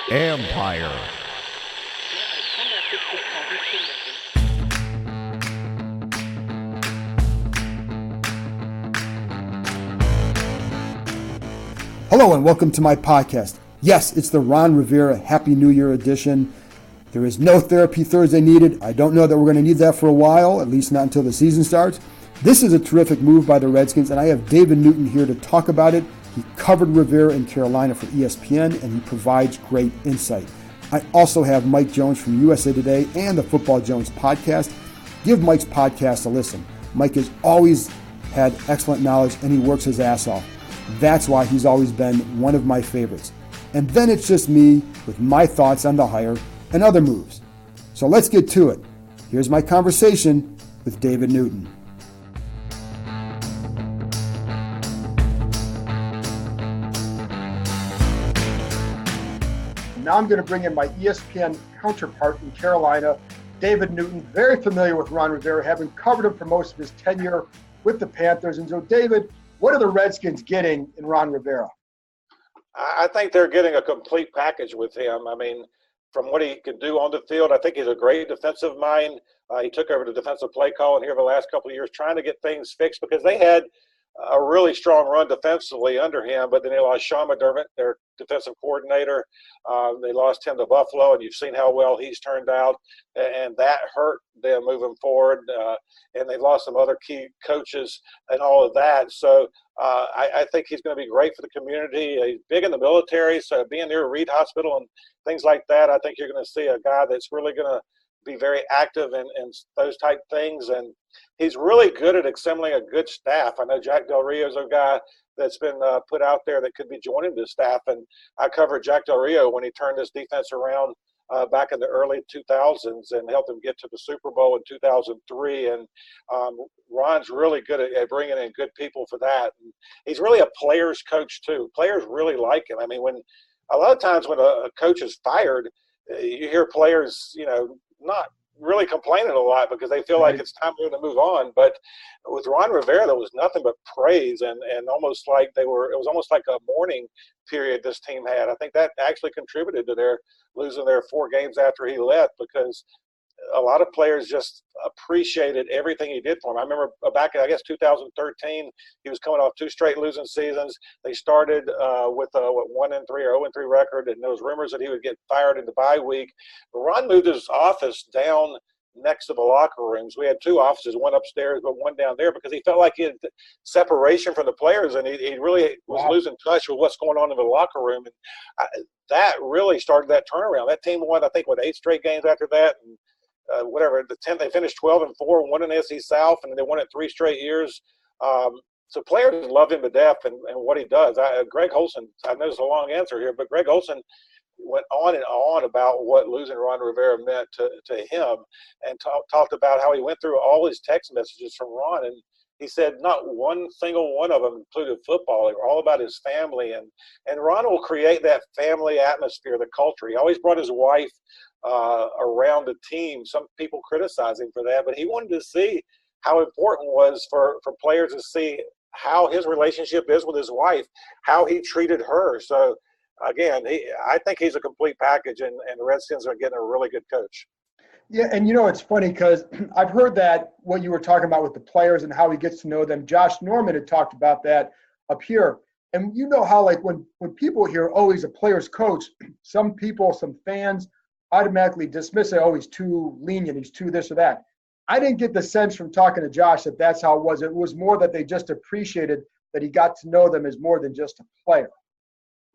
Empire. Hello and welcome to my podcast. Yes, it's the Ron Rivera Happy New Year edition. There is no Therapy Thursday needed. I don't know that we're going to need that for a while, at least not until the season starts. This is a terrific move by the Redskins, and I have David Newton here to talk about it. He covered Rivera in Carolina for ESPN, and he provides great insight. I also have Mike Jones from USA Today and the Football Jones podcast. Give Mike's podcast a listen. Mike has always had excellent knowledge, and he works his ass off. That's why he's always been one of my favorites. And then it's just me with my thoughts on the hire and other moves. So let's get to it. Here's my conversation with David Newton. Now I'm going to bring in my ESPN counterpart in Carolina, David Newton, very familiar with Ron Rivera, having covered him for most of his tenure with the Panthers. And so, David, what are the Redskins getting in Ron Rivera? I think they're getting a complete package with him. I mean, from what he can do on the field, I think he's a great defensive mind. He took over the defensive play calling here the last couple of years, trying to get things fixed because they had a really strong run defensively under him, but then they lost Sean McDermott, their defensive coordinator. They lost him to Buffalo, and you've seen how well he's turned out, and that hurt them moving forward. And they lost some other key coaches and all of that. So I think he's going to be great for the community. He's big in the military, so being near Reed Hospital and things like that, I think you're going to see a guy that's really going to be very active in those type things. And he's really good at assembling a good staff. I know Jack Del Rio is a guy that's been put out there that could be joining the staff. And I covered Jack Del Rio when he turned this defense around back in the early 2000s and helped him get to the Super Bowl in 2003. And Ron's really good at bringing in good people for that. And he's really a player's coach too. Players really like him. I mean, when a lot of times when a coach is fired, you hear players, not really complaining a lot because they feel like it's time for them to move on. But with Ron Rivera, there was nothing but praise and almost like it was almost like a mourning period this team had. I think that actually contributed to their losing their 4 games after he left because a lot of players just appreciated everything he did for them. I remember back in, 2013, he was coming off 2 straight losing seasons. They started with a 1-3 or 0-3 record, and there was rumors that he would get fired in the bye week. But Ron moved his office down next to the locker rooms. We had 2 offices, one upstairs but one down there, because he felt like he had separation from the players, and he really was losing touch with what's going on in the locker room. And that really started that turnaround. That team won, I think, 8 straight games after that, and they finished 12-4, won in the SEC South, and they won it 3 straight years. So players love him to death and what he does. Greg Olson, I know it's a long answer here, but Greg Olson went on and on about what losing Ron Rivera meant to him and talked about how he went through all his text messages from Ron, and he said not one single one of them included football. They were all about his family, and Ron will create that family atmosphere, the culture. He always brought his wife around the team. Some people criticize him for that, but he wanted to see how important it was for players to see how his relationship is with his wife, how he treated her. So, again, I think he's a complete package, and the Redskins are getting a really good coach. Yeah, and it's funny because I've heard that what you were talking about with the players and how he gets to know them. Josh Norman had talked about that up here. And you know how, like, when people hear, oh, he's a player's coach, some people, some fans automatically dismiss it, oh, he's too lenient, he's too this or that. I didn't get the sense from talking to Josh that that's how it was. It was more that they just appreciated that he got to know them as more than just a player.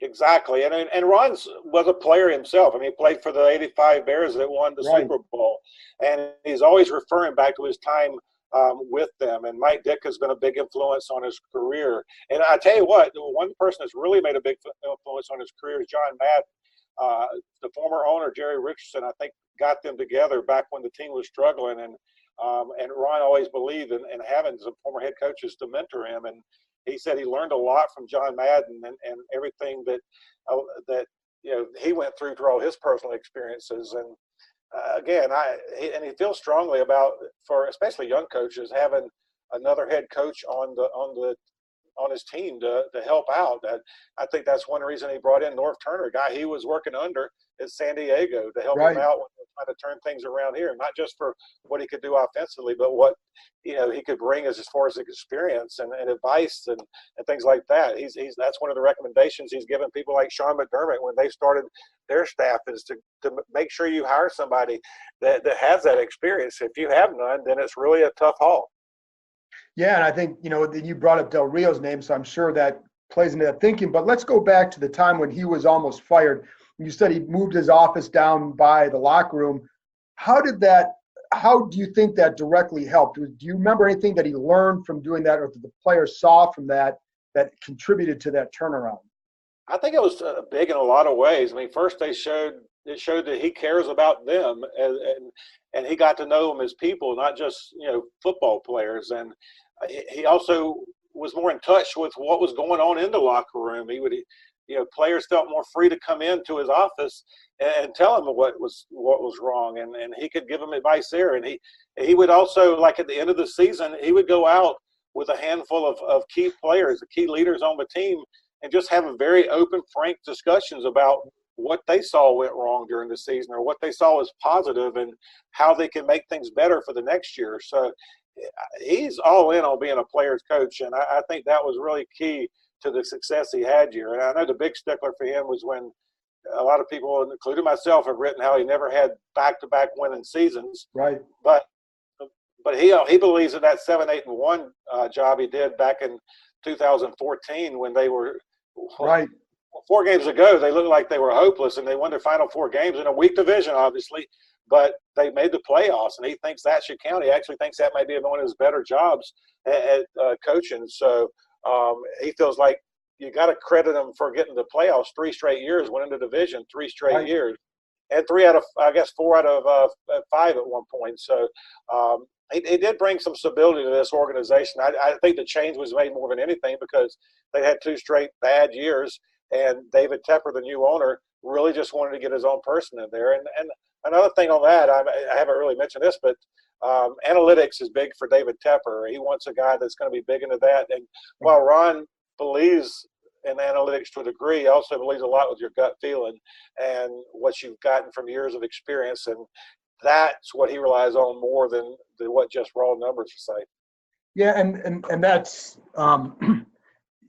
Exactly. And Ron was a player himself. I mean, he played for the 85 Bears that won the Super Bowl. And he's always referring back to his time with them. And Mike Dick has been a big influence on his career. And I tell you what, one person that's really made a big influence on his career is John Madden. The former owner, Jerry Richardson, I think, got them together back when the team was struggling. And Ron always believed in having some former head coaches to mentor him. And he said he learned a lot from John Madden and everything that he went through all his personal experiences. And again, he feels strongly about, for especially young coaches, having another head coach on the on his team to help out. I think that's one reason he brought in North Turner, a guy he was working under at San Diego, to help him out when they're trying to turn things around here, not just for what he could do offensively, but what he could bring as far as experience and advice and things like that. He's that's one of the recommendations he's given people like Sean McDermott when they started their staff, is to make sure you hire somebody that has that experience. If you have none, then it's really a tough haul. Yeah, and I think, you brought up Del Rio's name, so I'm sure that plays into that thinking. But let's go back to the time when he was almost fired. You said he moved his office down by the locker room. How do you think that directly helped? Do you remember anything that he learned from doing that, or that the players saw from that contributed to that turnaround? I think it was big in a lot of ways. I mean, first it showed that he cares about them, and he got to know them as people, not just football players. And he also was more in touch with what was going on in the locker room. He would, players felt more free to come into his office and tell him what was wrong, and he could give them advice there. And he would also, like at the end of the season, he would go out with a handful of key players, the key leaders on the team, and just have a very open, frank discussions about what they saw went wrong during the season, or what they saw as positive, and how they can make things better for the next year. So he's all in on being a player's coach, and I think that was really key to the success he had here. And I know the big stickler for him was when a lot of people, including myself, have written how he never had back-to-back winning seasons. Right. But he believes in that 7-8-1 job he did back in 2014 when they were right. 4 games ago. They looked like they were hopeless, and they won their final 4 games in a weak division, obviously. But they made the playoffs, and he thinks that should count. He actually thinks that might be one of his better jobs at coaching. So he feels like you got to credit him for getting the playoffs 3 straight years, winning the division 3 straight years, and 4 out of 5 at one point. So he did bring some stability to this organization. I think the change was made more than anything because they had 2 straight bad years, and David Tepper, the new owner, really just wanted to get his own person in there. And another thing on that, I haven't really mentioned this, but analytics is big for David Tepper. He wants a guy that's going to be big into that. And while Ron believes in analytics to a degree, he also believes a lot with your gut feeling and what you've gotten from years of experience. And that's what he relies on more than what just raw numbers say. Yeah, and that's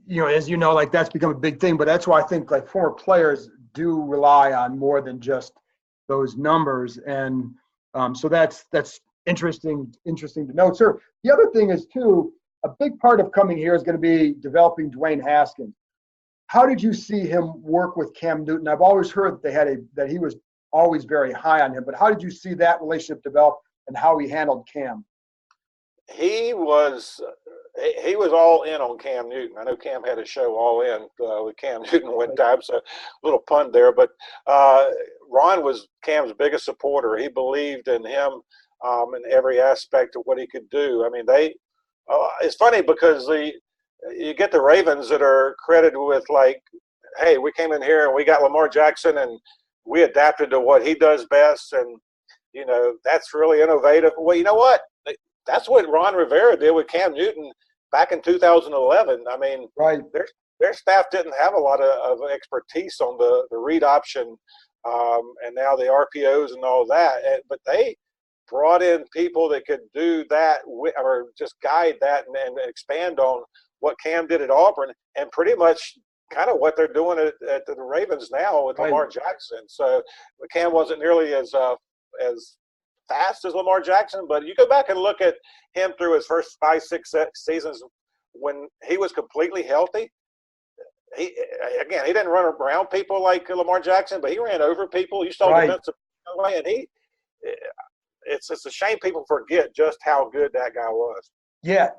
as you know, like that's become a big thing. But that's why I think like former players do rely on more than just those numbers. And so that's interesting to note, sir. The other thing is too, a big part of coming here is going to be developing Dwayne Haskins. How did you see him work with Cam Newton? I've always heard that he was always very high on him, but how did you see that relationship develop and how he handled Cam? He was all in on Cam Newton. I know Cam had a show All In with Cam Newton one time, so a little pun there. But Ron was Cam's biggest supporter. He believed in him in every aspect of what he could do. I mean, it's funny because you get the Ravens that are credited with like, hey, we came in here and we got Lamar Jackson and we adapted to what he does best, and that's really innovative. Well, you know what? That's what Ron Rivera did with Cam Newton back in 2011. I mean, right. Their staff didn't have a lot of expertise on the read option and now the RPOs and all that. But they brought in people that could do that or just guide that and expand on what Cam did at Auburn, and pretty much kind of what they're doing at the Ravens now with Lamar Jackson. So Cam wasn't nearly as fast as Lamar Jackson, but you go back and look at him through his first 5-6 seasons when he was completely healthy. He didn't run around people like Lamar Jackson, but he ran over people. You saw defensive play, and it's a shame people forget just how good that guy was. Yeah,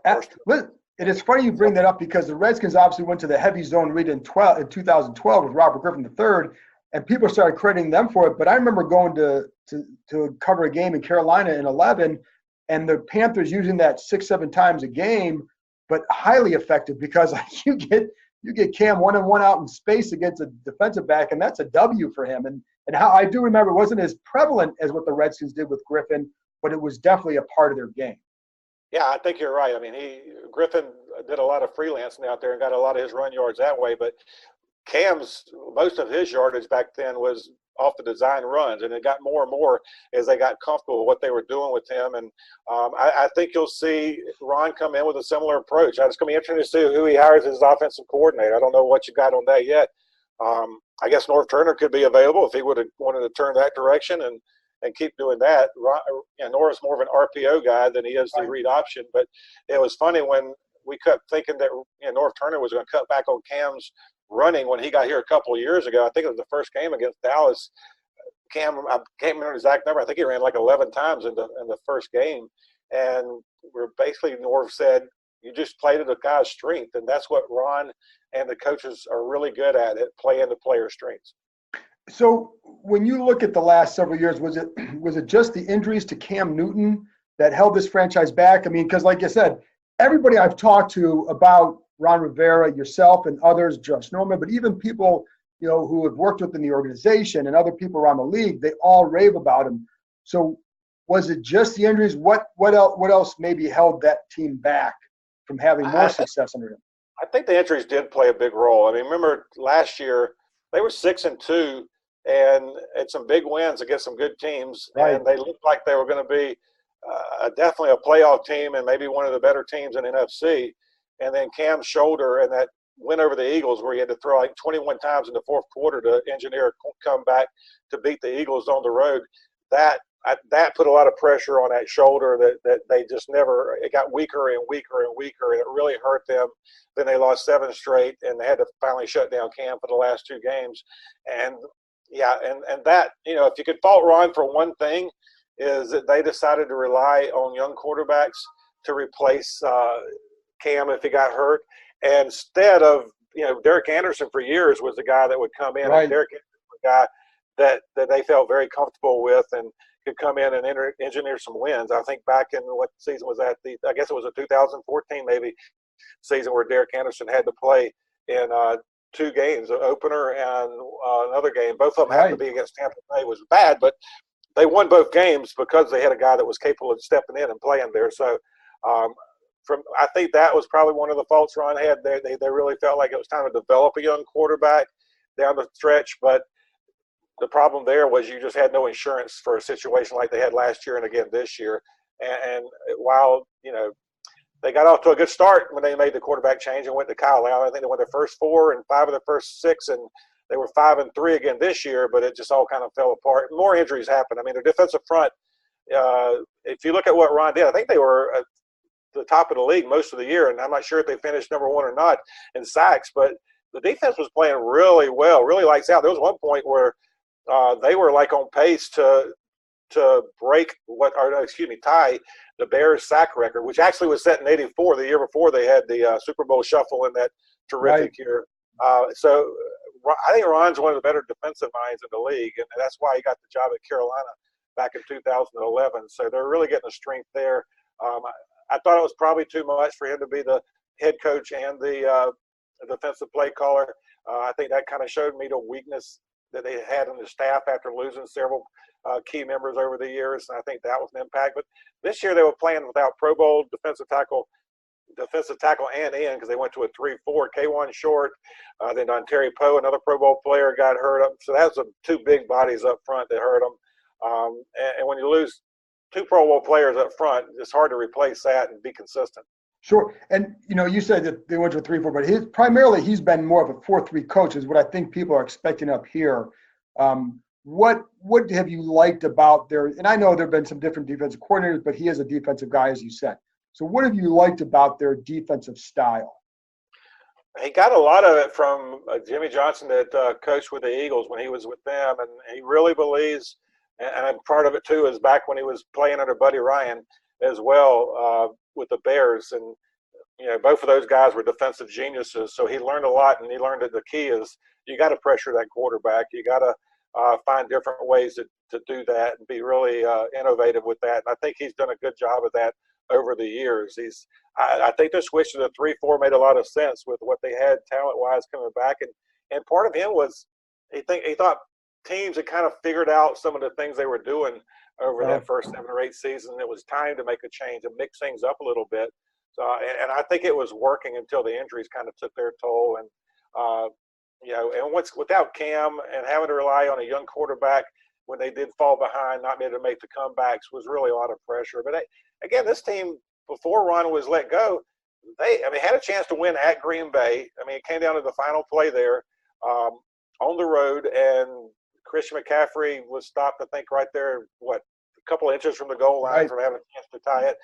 it is funny you bring that up because the Redskins obviously went to the heavy zone read in 2012 with Robert Griffin III, and people started crediting them for it. But I remember going to cover a game in Carolina in 2011, and the Panthers using that 6-7 times a game, but highly effective because you get Cam 1-on-1 out in space against a defensive back, and that's a W for him. And how I do remember it wasn't as prevalent as what the Redskins did with Griffin, but it was definitely a part of their game. Yeah, I think you're right. I mean, Griffin did a lot of freelancing out there and got a lot of his run yards that way. But most of his yardage back then was off the design runs, and it got more and more as they got comfortable with what they were doing with him. And I think you'll see Ron come in with a similar approach. It's going to be interesting to see who he hires as his offensive coordinator. I don't know what you got on that yet. I guess Norv Turner could be available if he would have wanted to turn that direction and keep doing that. Norv's more of an RPO guy than he is the read option. But it was funny when we kept thinking that Norv Turner was going to cut back on Cam's running when he got here a couple of years ago. I think it was the first game against Dallas. Cam, I can't remember the exact number. I think he ran like 11 times in the first game. And we're basically, Norv said, you just play to the guy's strength. And that's what Ron and the coaches are really good at playing the player's strengths. So when you look at the last several years, was it just the injuries to Cam Newton that held this franchise back? I mean, because like I said, everybody I've talked to about Ron Rivera, yourself and others, Josh Norman, but even people, who have worked within the organization and other people around the league, they all rave about him. So was it just the injuries? What else maybe held that team back from having more success under him? I think the injuries did play a big role. I mean, remember last year they were 6-2 and had some big wins against some good teams, right. And they looked like they were going to be definitely a playoff team and maybe one of the better teams in NFC. And then Cam's shoulder and that win over the Eagles where he had to throw like 21 times in the fourth quarter to engineer a comeback to beat the Eagles on the road, that put a lot of pressure on that shoulder that they just never – it got weaker and weaker and weaker, and it really hurt them. Then they lost 7 straight, and they had to finally shut down Cam for the last 2 games. And, yeah, and that – if you could fault Ron for one thing is that they decided to rely on young quarterbacks to replace Cam if he got hurt. And instead of, Derek Anderson for years was the guy that would come in. Right. And Derek Anderson was a guy that they felt very comfortable with and could come in and engineer some wins. I think back in what season was that? I guess it was a 2014 maybe season where Derek Anderson had to play in 2 games, an opener and another game. Both of them happened to be against Tampa Bay. It was bad, but they won both games because they had a guy that was capable of stepping in and playing there. So I think that was probably one of the faults Ron had. They really felt like it was time to develop a young quarterback down the stretch, but the problem there was you just had no insurance for a situation like they had last year and again this year. And while, they got off to a good start when they made the quarterback change and went to Kyle Allen. I think they won their first 4 and 5 of their first 6, and they were 5-3 again this year, but it just all kind of fell apart. More injuries happened. I mean, their defensive front, if you look at what Ron did, I think they were the top of the league most of the year, and I'm not sure if they finished number 1 or not in sacks, but the defense was playing really well, really lights out. There was one point where they were like on pace to tie the Bears sack record, which actually was set in '84, the year before they had the Super Bowl shuffle in that terrific year. So I think Ron's one of the better defensive minds in the league, and that's why he got the job at Carolina back in 2011. So they're really getting a strength there. I thought it was probably too much for him to be the head coach and the defensive play caller. I think that kind of showed me the weakness that they had in the staff after losing several key members over the years. And I think that was an impact. But this year they were playing without Pro Bowl defensive tackle and end because they went to a 3-4. K1 Short, then Terry Poe, another Pro Bowl player, got hurt. So that was 2 big bodies up front that hurt them. And when you lose 2 Pro Bowl players up front, it's hard to replace that and be consistent. Sure. And, you said that they went to a 3-4, but primarily he's been more of a 4-3 coach is what I think people are expecting up here. What have you liked about and I know there have been some different defensive coordinators, but he is a defensive guy, as you said. So what have you liked about their defensive style? He got a lot of it from Jimmy Johnson that coached with the Eagles when he was with them, and he really believes, and part of it too is back when he was playing under Buddy Ryan as well with the Bears, and both of those guys were defensive geniuses. So he learned a lot, and he learned that the key is you got to pressure that quarterback. You got to find different ways to do that and be really innovative with that. And I think he's done a good job of that over the years. I think the switch to the 3-4 made a lot of sense with what they had talent-wise coming back, and part of him was he thought teams had kind of figured out some of the things they were doing over that first 7 or 8 seasons. It was time to make a change and mix things up a little bit. So, and I think it was working until the injuries kind of took their toll. And, and without Cam and having to rely on a young quarterback when they did fall behind, not being able to make the comebacks was really a lot of pressure. But again, this team, before Ron was let go, they had a chance to win at Green Bay. It came down to the final play there on the road, and Christian McCaffrey was stopped, I think, right there, a couple of inches from the goal line from having a chance to tie it.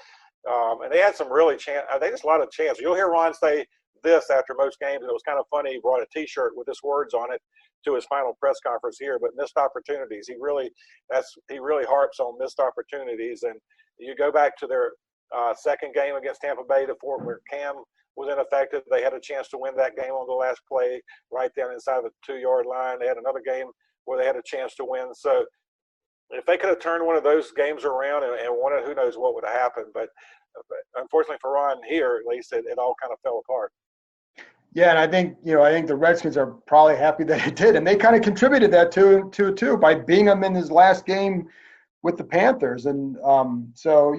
And they had some really chance. I think there's a lot of chance. You'll hear Ron say this after most games, and it was kind of funny. He brought a T-shirt with his words on it to his final press conference here. But missed opportunities. He really harps on missed opportunities. And you go back to their second game against Tampa Bay, where Cam was ineffective. They had a chance to win that game on the last play, right down inside the 2-yard line. They had another game where they had a chance to win. So if they could have turned one of those games around and won it, who knows what would have happened. But unfortunately for Ron here, at least it all kind of fell apart. Yeah, and I think the Redskins are probably happy that it did, and they kind of contributed that too by beating them in his last game with the Panthers, and so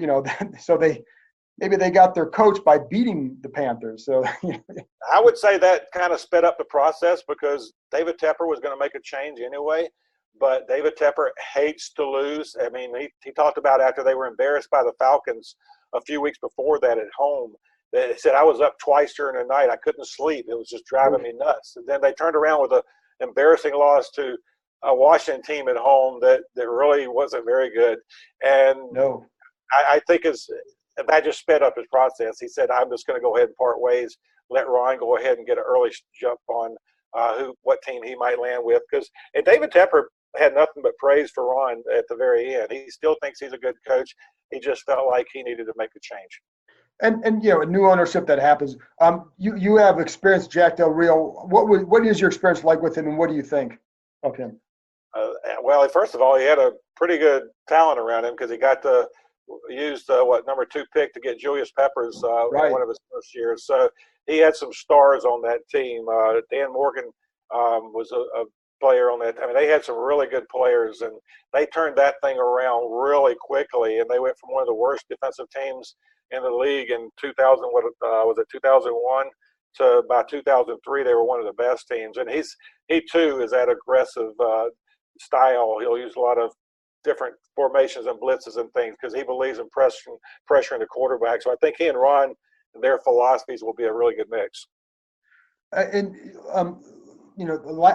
they got their coach by beating the Panthers. So I would say that kind of sped up the process because David Tepper was going to make a change anyway. But David Tepper hates to lose. He talked about after they were embarrassed by the Falcons a few weeks before that at home. They said, I was up twice during the night. I couldn't sleep. It was just driving me nuts. And then they turned around with an embarrassing loss to a Washington team at home that really wasn't very good. And I think that just sped up his process. He said, I'm just going to go ahead and part ways, let Ron go ahead and get an early jump on what team he might land with. And David Tepper had nothing but praise for Ron at the very end. He still thinks he's a good coach. He just felt like he needed to make a change. And a new ownership that happens. You have experience, Jack Del Rio. What is your experience like with him, and what do you think of him? Well, first of all, he had a pretty good talent around him because he got to use the number 2 pick to get Julius Peppers in one of his first years. So he had some stars on that team. Dan Morgan was a player on that. They had some really good players, and they turned that thing around really quickly. And they went from one of the worst defensive teams in the league in 2001 to by 2003 they were one of the best teams. And he too is that aggressive style. He'll use a lot of different formations and blitzes and things because he believes in pressuring the quarterback. So I think he and Ron and their philosophies will be a really good mix. The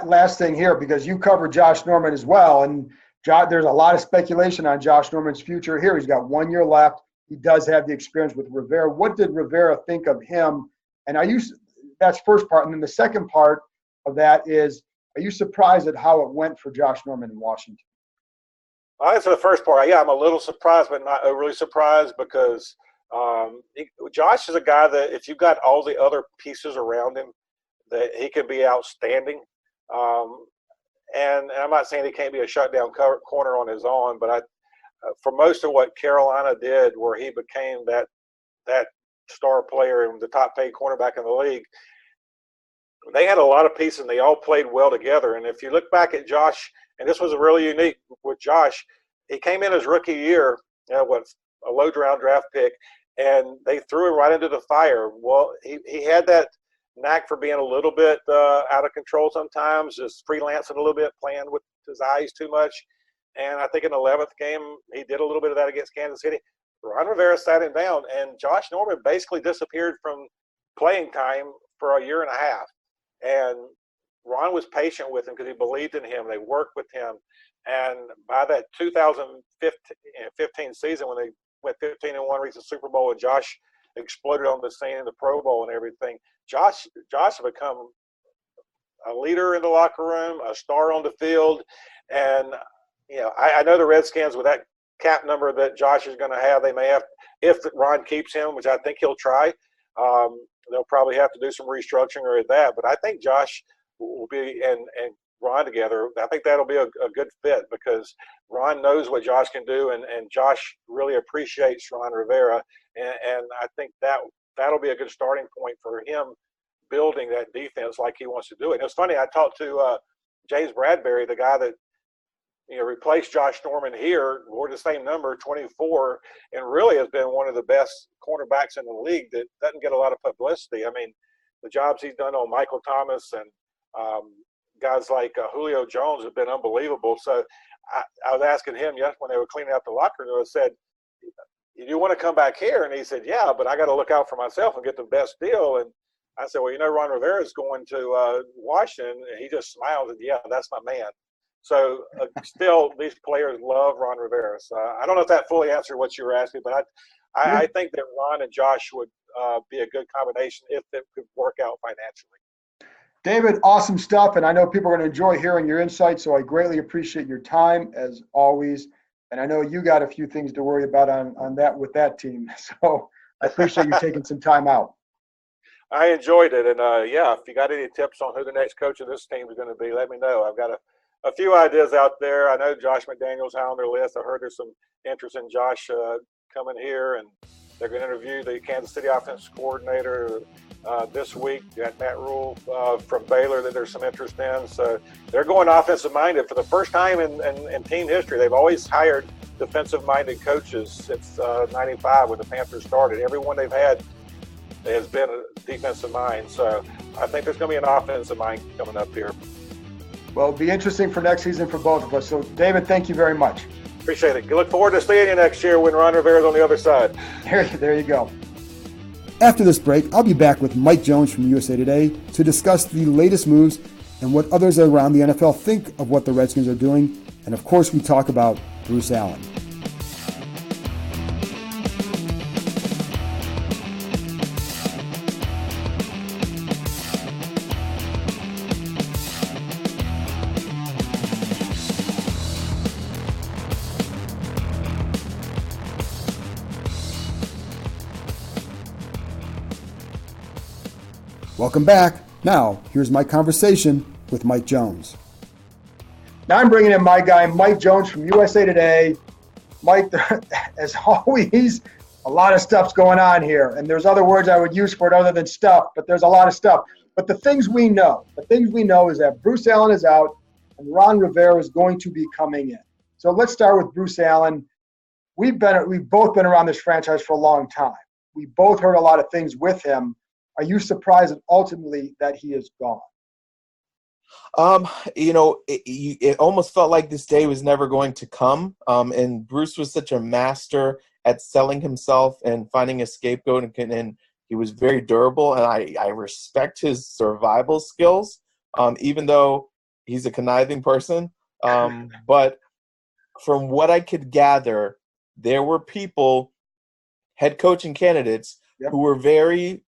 last thing here, because you covered Josh Norman as well, and there's a lot of speculation on Josh Norman's future here. He's got 1 year left. He does have the experience with Rivera. What did Rivera think of him? And that's first part. And then the second part of that is, are you surprised at how it went for Josh Norman in Washington? I'll answer the first part. Yeah, I'm a little surprised, but not overly surprised because Josh is a guy that if you've got all the other pieces around him, that he can be outstanding. And I'm not saying he can't be a shutdown corner on his own, but for most of what Carolina did, where he became that star player and the top paid cornerback in the league, they had a lot of pieces and they all played well together. And if you look back at Josh, and this was really unique with Josh, he came in his rookie year, a low draft pick, and they threw him right into the fire. Well, he had that knack for being a little bit out of control sometimes, just freelancing a little bit, playing with his eyes too much. And I think in the 11th game, he did a little bit of that against Kansas City. Ron Rivera sat him down, and Josh Norman basically disappeared from playing time for a year and a half. And Ron was patient with him because he believed in him. They worked with him. And by that 2015 season, when they went 15-1, reached the Super Bowl, and Josh exploded on the scene in the Pro Bowl and everything, Josh had become a leader in the locker room, a star on the field. And, I know the Redskins, with that cap number that Josh is going to have, they may have, if Ron keeps him, which I think he'll try, they'll probably have to do some restructuring or that. But I think Josh will be and Ron together. I think that'll be a good fit because Ron knows what Josh can do, and Josh really appreciates Ron Rivera. And I think that'll be a good starting point for him building that defense like he wants to do it. And it's funny, I talked to James Bradbury, the guy that replaced Josh Norman here, wore the same number, 24, and really has been one of the best cornerbacks in the league that doesn't get a lot of publicity. I mean, the jobs he's done on Michael Thomas and guys like Julio Jones have been unbelievable. So I was asking him when they were cleaning out the locker room, I said, you want to come back here? And he said, yeah, but I got to look out for myself and get the best deal. And I said, well, Ron Rivera is going to Washington. And he just smiled and, yeah, that's my man. So still, these players love Ron Rivera. So I don't know if that fully answered what you were asking, but I think that Ron and Josh would be a good combination if it could work out financially. David, awesome stuff, and I know people are going to enjoy hearing your insights, so I greatly appreciate your time, as always. And I know you got a few things to worry about on that with that team, so I appreciate you taking some time out. I enjoyed it, and if you got any tips on who the next coach of this team is going to be, let me know. I've got a few ideas out there. I know Josh McDaniels on their list. I heard there's some interest in Josh coming here, and they're going to interview the Kansas City offensive coordinator this week. Got Matt Rule from Baylor that there's some interest in. So they're going offensive-minded. For the first time in team history, they've always hired defensive-minded coaches since 95 when the Panthers started. Everyone they've had has been a defensive mind. So I think there's going to be an offensive mind coming up here. Well, it'll be interesting for next season for both of us. So, David, thank you very much. Appreciate it. Look forward to seeing you next year when Ron Rivera's on the other side. There you go. After this break, I'll be back with Mike Jones from USA Today to discuss the latest moves and what others around the NFL think of what the Redskins are doing. And, of course, we talk about Bruce Allen. Welcome back. Now, here's my conversation with Mike Jones. Now I'm bringing in my guy, Mike Jones from USA Today. Mike, as always, a lot of stuff's going on here. And there's other words I would use for it other than stuff, but there's a lot of stuff. But the things we know is that Bruce Allen is out and Ron Rivera is going to be coming in. So let's start with Bruce Allen. We've both been around this franchise for a long time. We both heard a lot of things with him. Are you surprised ultimately that he is gone? It almost felt like this day was never going to come. And Bruce was such a master at selling himself and finding a scapegoat, and he was very durable. And I respect his survival skills, even though he's a conniving person. But from what I could gather, there were people, head coaching candidates, who were very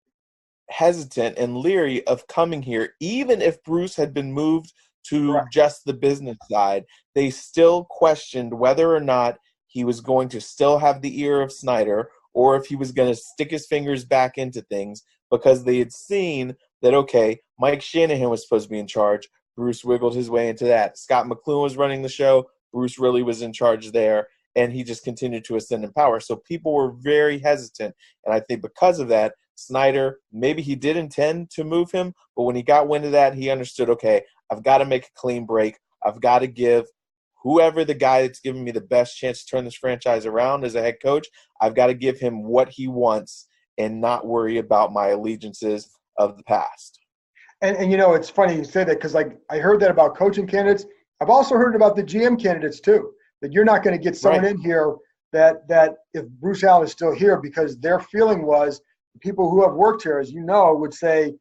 hesitant and leery of coming here. Even if Bruce had been moved to just the business side, they still questioned whether or not he was going to still have the ear of Snyder or if he was going to stick his fingers back into things, because they had seen that, okay, Mike Shanahan was supposed to be in charge. Bruce wiggled his way into that. Scott McCloughan was running the show. Bruce really was in charge there, and he just continued to ascend in power. So people were very hesitant, and I think because of that, Snyder, maybe he did intend to move him, but when he got wind of that, he understood, okay, I've got to make a clean break. I've got to give whoever the guy that's giving me the best chance to turn this franchise around as a head coach, I've got to give him what he wants and not worry about my allegiances of the past. And it's funny you say that, because I heard that about coaching candidates. I've also heard about the GM candidates too, that you're not going to get someone in here that if Bruce Allen is still here, because their feeling was people who have worked here, as you know, would say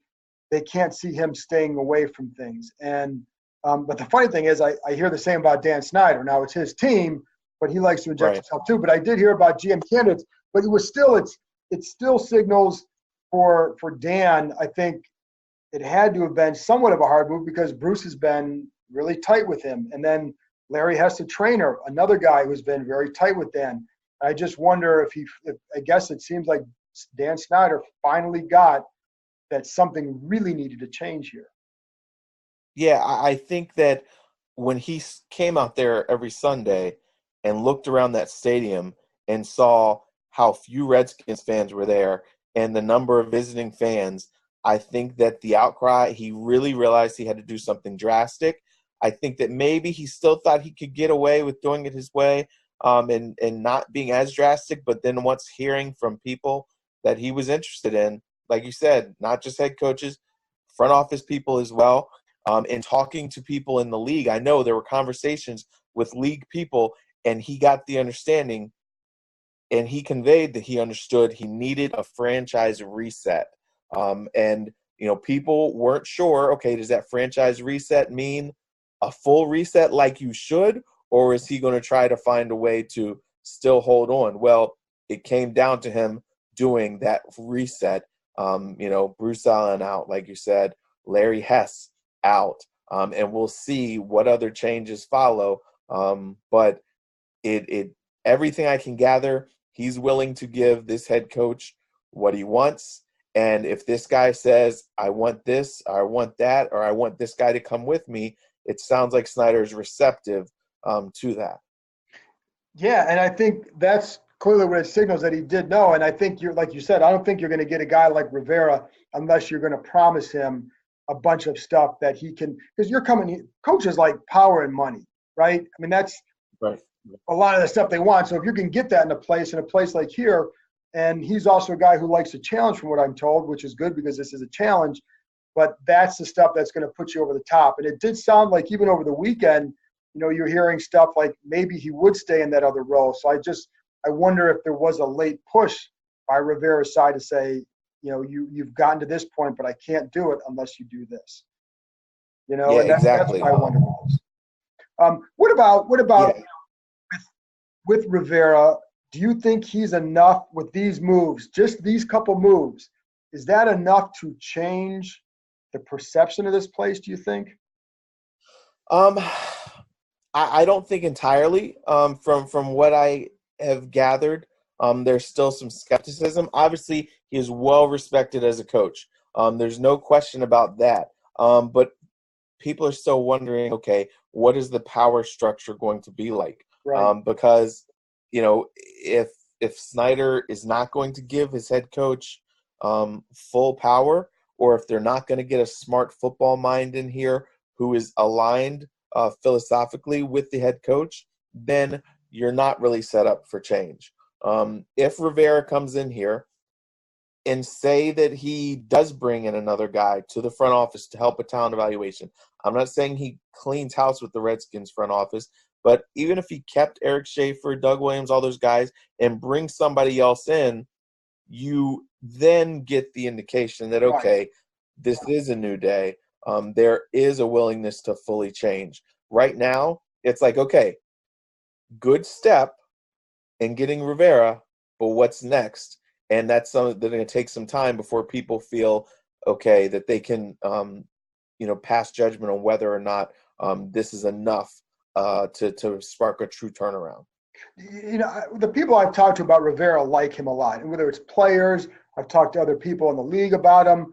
they can't see him staying away from things. And but the funny thing is, I hear the same about Dan Snyder. Now it's his team, but he likes to inject himself too. But I did hear about GM candidates, but it still signals for Dan. I think it had to have been somewhat of a hard move because Bruce has been really tight with him, and then Larry Hess, trainer, another guy who's been very tight with Dan. I just wonder if I guess it seems like Dan Snyder finally got that something really needed to change here. Yeah, I think that when he came out there every Sunday and looked around that stadium and saw how few Redskins fans were there and the number of visiting fans, I think that the outcry, he really realized he had to do something drastic. I think that maybe he still thought he could get away with doing it his way, and not being as drastic. But then once hearing from people that he was interested in, like you said, not just head coaches, front office people as well, and talking to people in the league. I know there were conversations with league people, and he got the understanding, and he conveyed that he understood he needed a franchise reset. And, people weren't sure, okay, does that franchise reset mean a full reset like you should, or is he going to try to find a way to still hold on? Well, it came down to him doing that reset. Bruce Allen out, like you said, Larry Hess out, and we'll see what other changes follow. But everything I can gather, he's willing to give this head coach what he wants. And if this guy says, I want this, or I want that, or I want this guy to come with me, it sounds like Snyder's receptive to that. Yeah, and I think that's clearly what it signals that he did know. And I think like you said, I don't think you're going to get a guy like Rivera unless you're going to promise him a bunch of stuff that he can, because coaches like power and money, right? I mean, that's right. A lot of the stuff they want. So if you can get that in a place like here, and he's also a guy who likes a challenge from what I'm told, which is good because this is a challenge, but that's the stuff that's going to put you over the top. And it did sound like even over the weekend, you're hearing stuff like maybe he would stay in that other role. So I wonder if there was a late push by Rivera's side to say, you've gotten to this point, but I can't do it unless you do this. Yeah, and exactly. That's what I wonder was. What about Yeah. with Rivera? Do you think he's enough with these moves, just these couple moves? Is that enough to change the perception of this place, do you think? I don't think entirely. From what I have gathered, there's still some skepticism. Obviously, he is well respected as a coach. There's no question about that. But people are still wondering, okay, what is the power structure going to be like? Right. Because if Snyder is not going to give his head coach full power, or if they're not going to get a smart football mind in here who is aligned philosophically with the head coach, then you're not really set up for change. If Rivera comes in here and say that he does bring in another guy to the front office to help with talent evaluation, I'm not saying he cleans house with the Redskins front office, but even if he kept Eric Schaefer, Doug Williams, all those guys, and bring somebody else in, you then get the indication that, okay, this is a new day. There is a willingness to fully change. Right now, it's like, okay, good step in getting Rivera, but what's next? And that's something that's going to take some time before people feel, okay, that they can, pass judgment on whether or not this is enough to spark a true turnaround. The people I've talked to about Rivera like him a lot, and whether it's players, I've talked to other people in the league about him.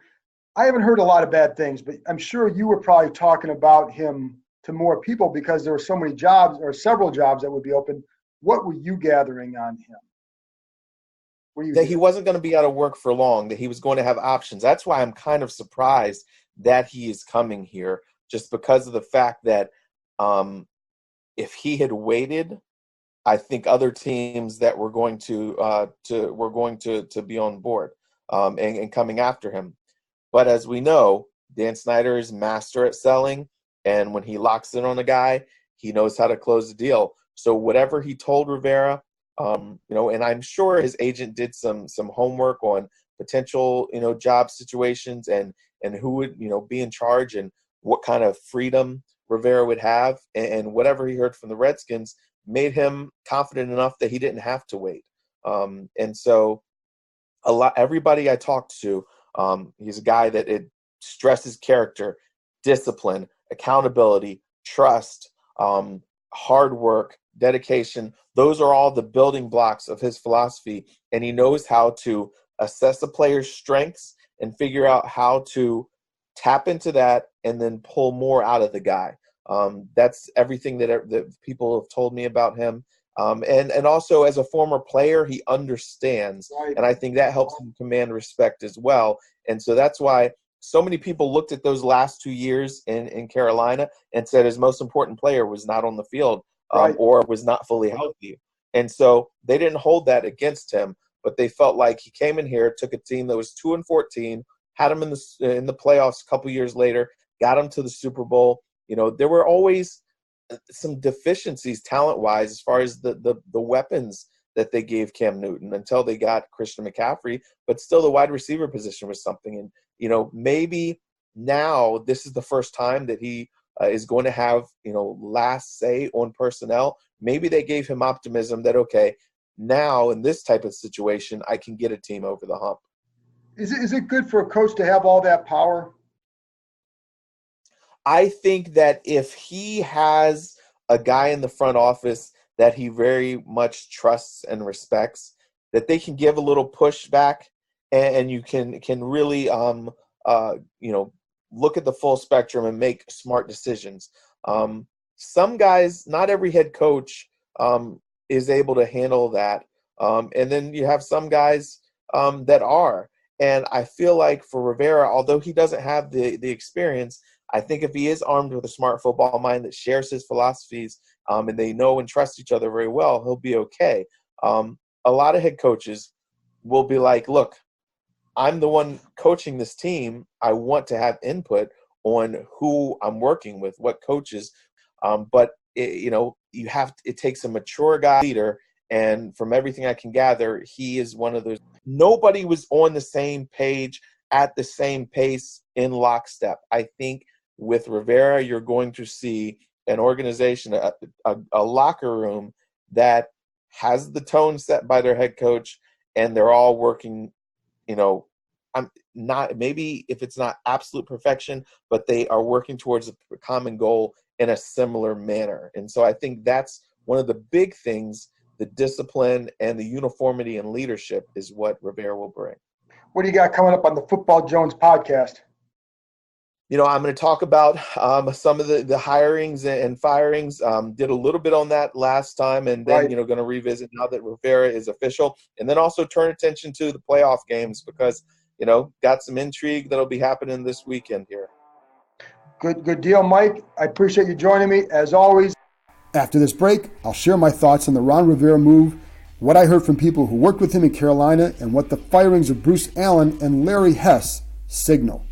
I haven't heard a lot of bad things, but I'm sure you were probably talking about him to more people because there were so many jobs or several jobs that would be open. What were you gathering on him? That he wasn't going to be out of work for long, that he was going to have options. That's why I'm kind of surprised that he is coming here, just because of the fact that if he had waited, I think other teams that were going to be on board and coming after him. But as we know, Dan Snyder is master at selling, and when he locks in on a guy, he knows how to close the deal. So whatever he told Rivera, and I'm sure his agent did some homework on potential, job situations and who would, be in charge and what kind of freedom Rivera would have, and whatever he heard from the Redskins made him confident enough that he didn't have to wait. And so everybody I talked to, he's a guy that it stresses character, discipline, accountability, trust, hard work, dedication. Those are all the building blocks of his philosophy, and he knows how to assess a player's strengths and figure out how to tap into that and then pull more out of the guy. That's everything that people have told me about him. And also as a former player, he understands, and I think that helps him command respect as well. And so that's why so many people looked at those last 2 years in Carolina and said his most important player was not on the field, Right. or was not fully healthy. And so they didn't hold that against him, but they felt like he came in here, took a team that was 2-14, had him in the playoffs a couple years later, got him to the Super Bowl. There were always some deficiencies talent-wise as far as the weapons that they gave Cam Newton until they got Christian McCaffrey, but still the wide receiver position was something. And, maybe now this is the first time that he is going to have, last say on personnel. Maybe they gave him optimism that, okay, now in this type of situation, I can get a team over the hump. Is it good for a coach to have all that power? I think that if he has a guy in the front office that he very much trusts and respects, that they can give a little pushback, and you can really look at the full spectrum and make smart decisions. Some guys, not every head coach is able to handle that, and then you have some guys that are. And I feel like for Rivera, although he doesn't have the experience, I think if he is armed with a smart football mind that shares his philosophies, and they know and trust each other very well, he'll be okay. A lot of head coaches will be like, look, I'm the one coaching this team. I want to have input on who I'm working with, what coaches. But it takes a mature guy leader. And from everything I can gather, he is one of those. Nobody was on the same page at the same pace in lockstep. I think with Rivera, you're going to see an organization, a locker room that has the tone set by their head coach, and they're all working, I'm not, maybe if it's not absolute perfection, but they are working towards a common goal in a similar manner. And so I think that's one of the big things. The discipline and the uniformity and leadership is what Rivera will bring. What do you got coming up on the Football Jones podcast? I'm going to talk about some of the hirings and firings. Did a little bit on that last time, and then, Right. Going to revisit now that Rivera is official, and then also turn attention to the playoff games because, got some intrigue that'll be happening this weekend here. Good deal, Mike. I appreciate you joining me, as always. After this break, I'll share my thoughts on the Ron Rivera move, what I heard from people who worked with him in Carolina, and what the firings of Bruce Allen and Larry Hess signal.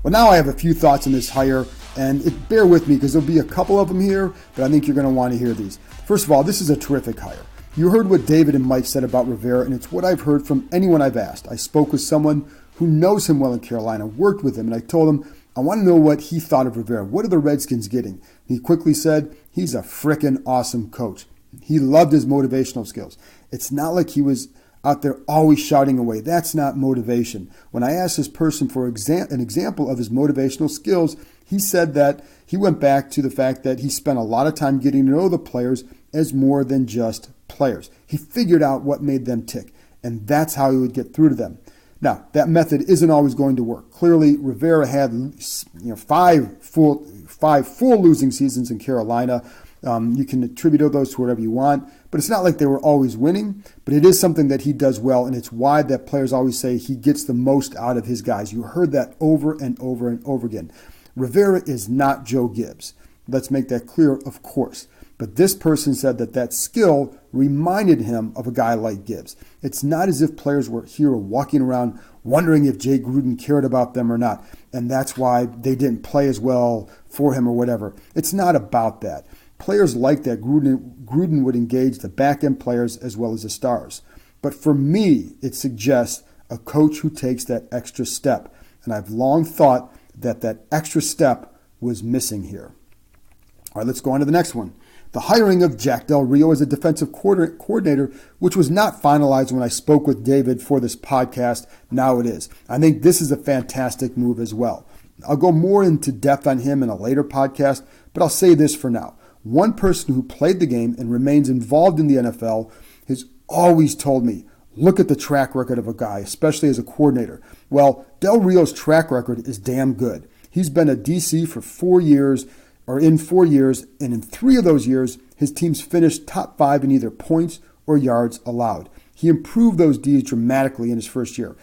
Well, now I have a few thoughts on this hire, and bear with me because there'll be a couple of them here, but I think you're going to want to hear these. First of all, this is a terrific hire. You heard what David and Mike said about Rivera, and it's what I've heard from anyone I've asked. I spoke with someone who knows him well in Carolina, worked with him, and I told him, I want to know what he thought of Rivera. What are the Redskins getting? And he quickly said, he's a frickin' awesome coach. He loved his motivational skills. It's not like he was out there always shouting away. That's not motivation. When I asked this person for an example of his motivational skills, he said that he went back to the fact that he spent a lot of time getting to know the players as more than just players. He figured out what made them tick, and that's how he would get through to them. Now, that method isn't always going to work. Clearly, Rivera had five full losing seasons in Carolina. You can attribute those to whatever you want, but it's not like they were always winning, but it is something that he does well, and it's why that players always say he gets the most out of his guys. You heard that over and over and over again. Rivera is not Joe Gibbs. Let's make that clear, of course. But this person said that skill reminded him of a guy like Gibbs. It's not as if players were here walking around wondering if Jay Gruden cared about them or not, and that's why they didn't play as well for him or whatever. It's not about that. Players like that, Gruden would engage the back-end players as well as the stars. But for me, it suggests a coach who takes that extra step. And I've long thought that extra step was missing here. All right, let's go on to the next one. The hiring of Jack Del Rio as a defensive coordinator, which was not finalized when I spoke with David for this podcast. Now it is. I think this is a fantastic move as well. I'll go more into depth on him in a later podcast, but I'll say this for now. One person who played the game and remains involved in the NFL has always told me, look at the track record of a guy, especially as a coordinator. Well, Del Rio's track record is damn good. He's been a DC for 4 years, in 4 years, and in 3 of those years, his teams finished top 5 in either points or yards allowed. He improved those Ds dramatically in his first year.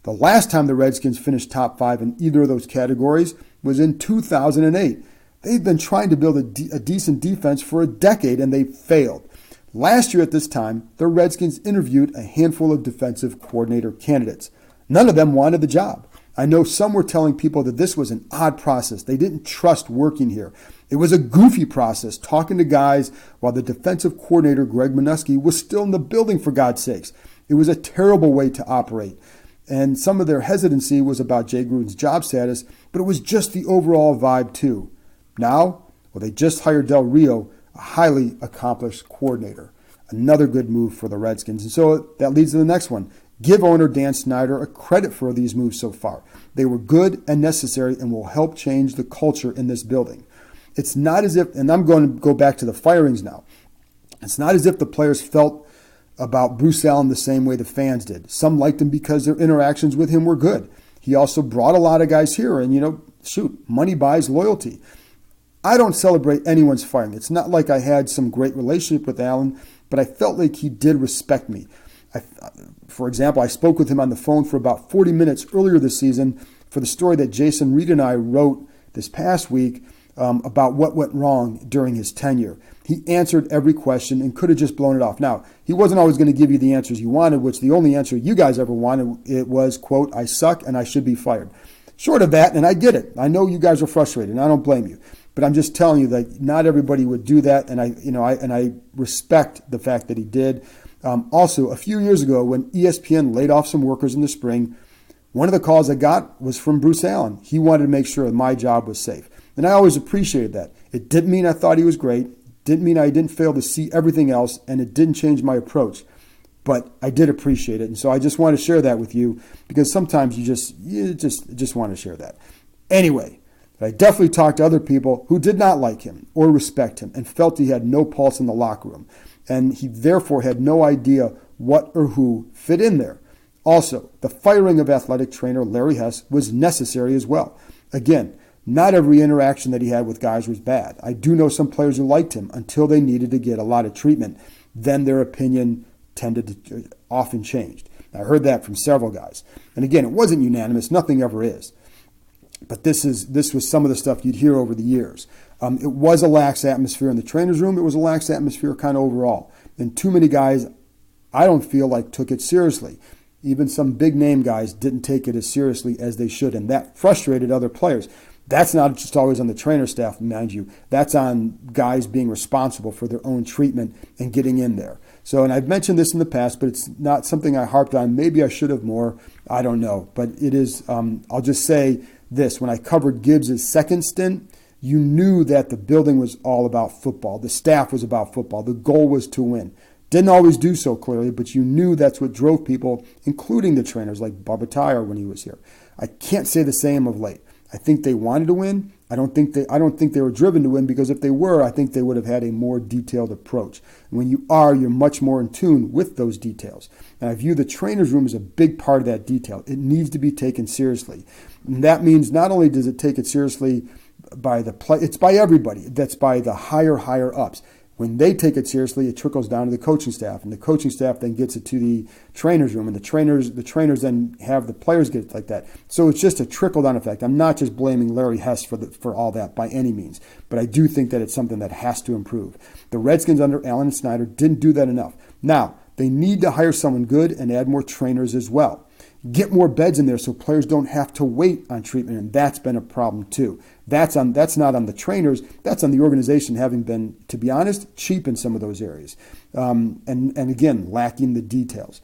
The last time the Redskins finished top 5 in either of those categories was in 2008. They've been trying to build a decent defense for a decade, and they failed. Last year at this time, the Redskins interviewed a handful of defensive coordinator candidates. None of them wanted the job. I know some were telling people that this was an odd process. They didn't trust working here. It was a goofy process, talking to guys while the defensive coordinator, Greg Minuski, was still in the building, for God's sakes. It was a terrible way to operate. And some of their hesitancy was about Jay Gruden's job status, but it was just the overall vibe too. Now, well, they just hired Del Rio, a highly accomplished coordinator. Another good move for the Redskins. And so that leads to the next one. Give owner Dan Snyder a credit for these moves so far. They were good and necessary and will help change the culture in this building. It's not as if, and I'm going to go back to the firings now. It's not as if the players felt about Bruce Allen the same way the fans did. Some liked him because their interactions with him were good. He also brought a lot of guys here, and money buys loyalty. I don't celebrate anyone's firing. It's not like I had some great relationship with Allen, but I felt like he did respect me. For example, I spoke with him on the phone for about 40 minutes earlier this season for the story that Jason Reed and I wrote this past week about what went wrong during his tenure. He answered every question and could have just blown it off. Now, he wasn't always going to give you the answers you wanted, which the only answer you guys ever wanted, it was, quote, I suck and I should be fired. Short of that, and I get it. I know you guys are frustrated, and I don't blame you. But I'm just telling you that not everybody would do that, and I respect the fact that he did. Also, a few years ago, when ESPN laid off some workers in the spring, one of the calls I got was from Bruce Allen. He wanted to make sure that my job was safe. And I always appreciated that. It didn't mean I thought he was great. Didn't mean I didn't fail to see everything else, and it didn't change my approach. But I did appreciate it. And so I just want to share that with you because sometimes you just want to share that. Anyway, I definitely talked to other people who did not like him or respect him and felt he had no pulse in the locker room. And he therefore had no idea what or who fit in there. Also, the firing of athletic trainer Larry Hess was necessary as well. Again, not every interaction that he had with guys was bad. I do know some players who liked him until they needed to get a lot of treatment. Then their opinion often changed. I heard that from several guys. And again, it wasn't unanimous. Nothing ever is. But this was some of the stuff you'd hear over the years. It was a lax atmosphere in the trainer's room. It was a lax atmosphere kind of overall. And too many guys, I don't feel like, took it seriously. Even some big name guys didn't take it as seriously as they should. And that frustrated other players. That's not just always on the trainer staff, mind you. That's on guys being responsible for their own treatment and getting in there. So, and I've mentioned this in the past, but it's not something I harped on. Maybe I should have more. I don't know. But it is, I'll just say this. When I covered Gibbs' second stint, you knew that the building was all about football. The staff was about football. The goal was to win. Didn't always do so clearly, but you knew that's what drove people, including the trainers like Bubba Tyre when he was here. I can't say the same of late. I think they wanted to win. I don't think they were driven to win, because if they were, I think they would have had a more detailed approach. And when you are, you're much more in tune with those details. And I view the trainer's room as a big part of that detail. It needs to be taken seriously. And that means not only does it take it seriously by the play, it's by everybody. That's by the higher ups. When they take it seriously, it trickles down to the coaching staff, and the coaching staff then gets it to the trainer's room, and the trainers then have the players get it like that. So it's just a trickle-down effect. I'm not just blaming Larry Hess for all that by any means, but I do think that it's something that has to improve. The Redskins under Allen and Snyder didn't do that enough. Now, they need to hire someone good and add more trainers as well. Get more beds in there so players don't have to wait on treatment, and that's been a problem too. That's not on the trainers. That's on the organization having been, to be honest, cheap in some of those areas, and again lacking the details.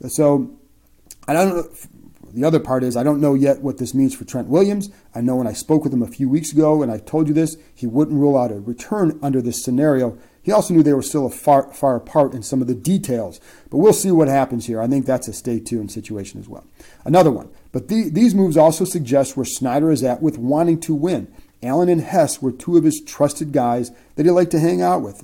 So I don't know. The other part is I don't know yet what this means for Trent Williams. I know when I spoke with him a few weeks ago and I told you this, he wouldn't rule out a return under this scenario. He also knew they were still far apart in some of the details. But we'll see what happens here. I think that's a stay tuned situation as well. Another one. But these moves also suggest where Snyder is at with wanting to win. Allen and Hess were two of his trusted guys that he liked to hang out with.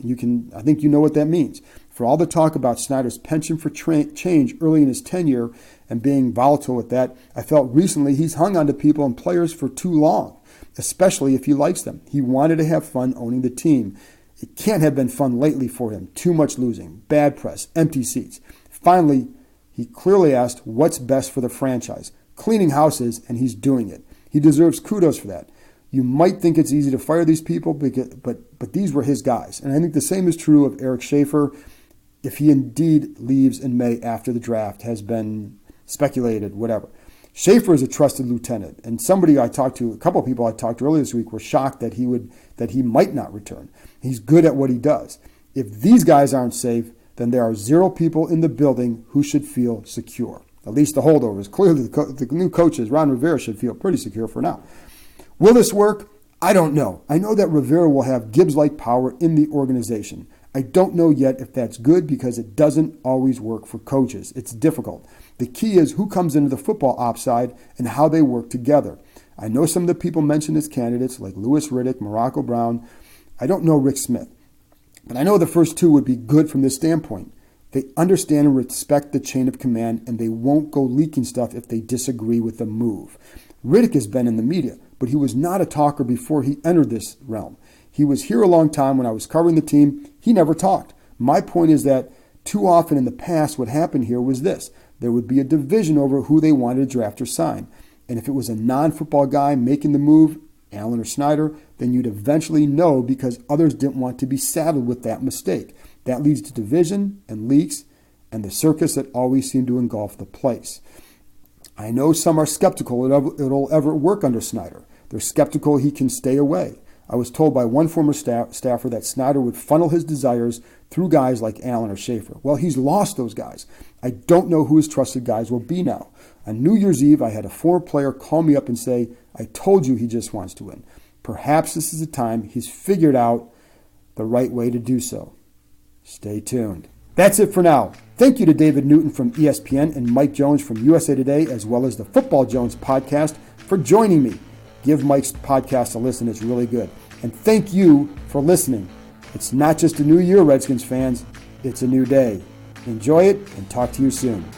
I think you know what that means. For all the talk about Snyder's penchant for change early in his tenure and being volatile with that, I felt recently he's hung on to people and players for too long, especially if he likes them. He wanted to have fun owning the team. It can't have been fun lately for him. Too much losing, bad press, empty seats. Finally, he clearly asked what's best for the franchise. Cleaning houses, and he's doing it. He deserves kudos for that. You might think it's easy to fire these people, but these were his guys. And I think the same is true of Eric Schaffer, if he indeed leaves in May after the draft has been speculated, whatever. Schaffer is a trusted lieutenant, and a couple of people I talked to earlier this week were shocked that he might not return. He's good at what he does. If these guys aren't safe, then there are zero people in the building who should feel secure. At least the holdovers. Clearly, the new coaches, Ron Rivera, should feel pretty secure for now. Will this work? I don't know. I know that Rivera will have Gibbs-like power in the organization. I don't know yet if that's good because it doesn't always work for coaches. It's difficult. The key is who comes into the football ops side and how they work together. I know some of the people mentioned as candidates like Louis Riddick, Morocco Brown. I don't know Rick Smith. But I know the first two would be good from this standpoint. They understand and respect the chain of command, and they won't go leaking stuff if they disagree with the move. Riddick has been in the media, but he was not a talker before he entered this realm. He was here a long time when I was covering the team. He never talked. My point is that too often in the past what happened here was this. There would be a division over who they wanted to draft or sign. And if it was a non-football guy making the move, Allen or Snyder, then you'd eventually know because others didn't want to be saddled with that mistake. That leads to division and leaks and the circus that always seemed to engulf the place. I know some are skeptical it'll ever work under Snyder. They're skeptical he can stay away. I was told by one former staffer that Snyder would funnel his desires through guys like Allen or Schaffer. Well, he's lost those guys. I don't know who his trusted guys will be now. On New Year's Eve, I had a former player call me up and say, I told you he just wants to win. Perhaps this is the time he's figured out the right way to do so. Stay tuned. That's it for now. Thank you to David Newton from ESPN and Mike Jones from USA Today, as well as the Football Jones podcast, for joining me. Give Mike's podcast a listen. It's really good. And thank you for listening. It's not just a new year, Redskins fans. It's a new day. Enjoy it and talk to you soon.